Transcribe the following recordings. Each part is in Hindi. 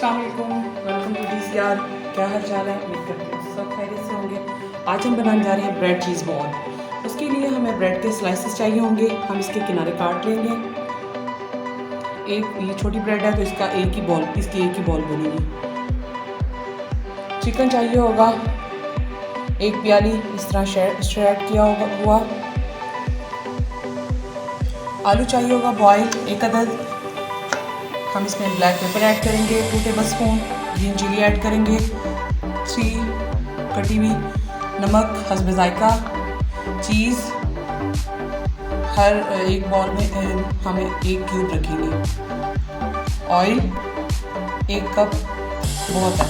अस्सलाम वालेकुम, वेलकम टू DCR। क्या हाल चाल है? उम्मीद करती हूँ सब खैरियत से होंगे। आज हम बनाने जा रहे हैं ब्रेड चीज़ बॉल। उसके लिए हमें ब्रेड के स्लाइसेस चाहिए होंगे। हम इसके किनारे काट लेंगे। एक ये छोटी ब्रेड है तो इसकी एक ही बॉल बनेगी। चिकन चाहिए होगा 1 प्याली, इस तरह श्रेड किया हुआ। आलू चाहिए होगा बॉयल 1 अदद। हम इसमें ब्लैक पेपर ऐड करेंगे 2 टेबलस्पून, ग्रीन चिली ऐड करेंगे 3 कटी हुई, नमक हस्ब जायका, चीज़ हर एक बॉल में हमें 1 क्यूब रखेंगे, ऑयल 1 कप बहुत है।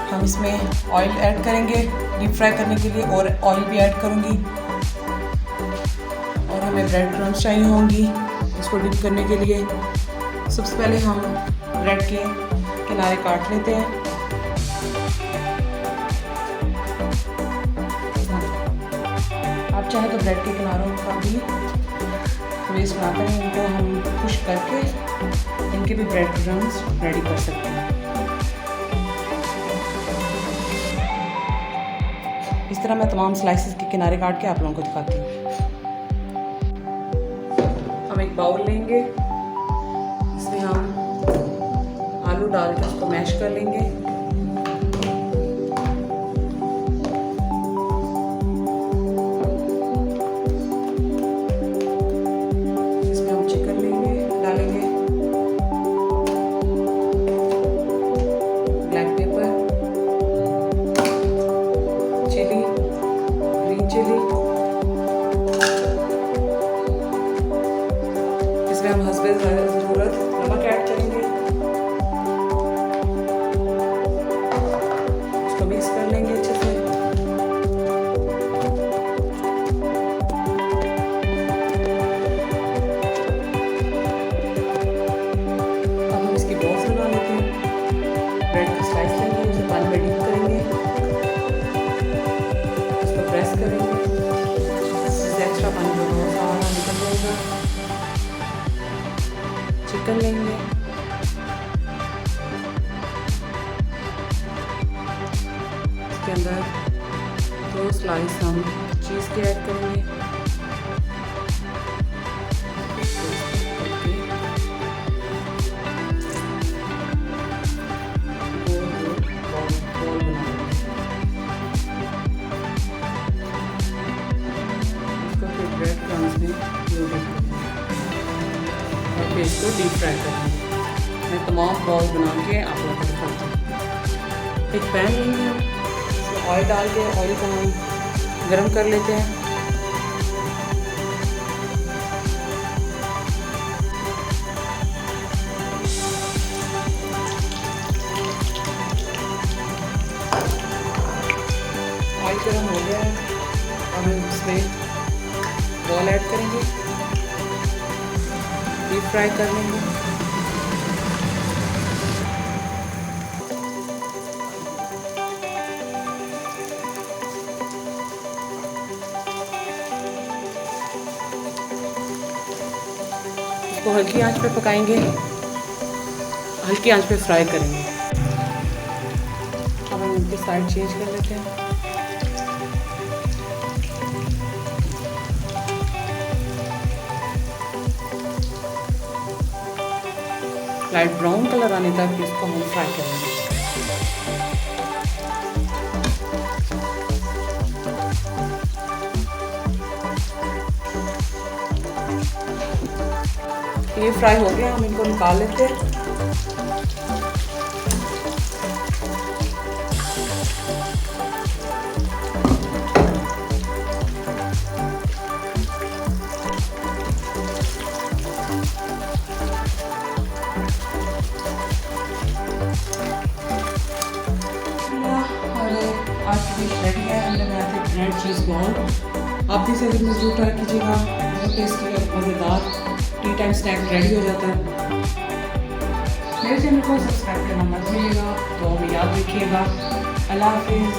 हम इसमें ऑयल ऐड करेंगे डीप फ्राई करने के लिए और ऑयल भी ऐड करूँगी। और हमें ब्रेड क्रम्स चाहिए होंगी इसको डिप करने के लिए। सबसे पहले हम ब्रेड के किनारे काट लेते हैं। आप चाहे तो ब्रेड के किनारों का भी वेस्ट ना करें, इनको हम पुश करके इनके भी ब्रेड क्रम्स रेडी कर सकते हैं। इस तरह मैं तमाम स्लाइसेस के किनारे काट के आप लोगों को दिखाती हूँ। हम एक बाउल लेंगे, इसमें हम आलू डाल के उसको मैश कर लेंगे। इसमें हम चिकन डालेंगे, black pepper, chilli, green chilli, इसमें हम हस्बे ज़रूरत नमक ऐड करेंगे। इसको मिक्स कर लेंगे अच्छे से। अब हम इसकी बॉल्स बना लेते हैं। ब्रेड का स्लाइस लेंगे, उसे पानी में डीप करेंगे, उसको प्रेस करेंगे, इससे एक्स्ट्रा पानी जो है सारा निकल जाएगा। चिकन लेंगे, इसके अंदर 2 स्लाइस हम चीज़ के ऐड करेंगे। गोल बनाएंगे, इसको फिर ब्रेड क्रम्स में लोड करेंगे और फिर इसको डीप फ्राई करेंगे। मैं तमाम बॉल बना के आप लोगों को दिखाती हूँ। एक पैन लेंगे हम, इसमें ऑयल डाल के ऑयल को हम गरम कर लेते हैं। ऑयल गरम हो गया है, अब हम इसमें बॉल ऐड करेंगे, डीप फ्राई कर लेंगे। इसको हल्की आंच पे पकाएंगे, हल्की आंच पे फ्राई करेंगे। अब हम इनकी साइड चेंज कर लेते हैं। लाइट ब्राउन कलर आने तक इसको हम फ्राई करेंगे। ये फ्राई हो गया, हम इनको निकाल लेते हैं। आज की डिश रेडी है। हमने बनाया था ब्रेड चीज़ बॉल। आप भी इसे ज़रूर ट्राई कीजिएगा, बहुत टेस्टी और मज़ेदार टी टाइम स्नैक रेडी हो जाता है। मेरे चैनल को सब्सक्राइब करना मत भूलिएगा, तो हमें याद रखिएगा। अल्लाह हाफिज़।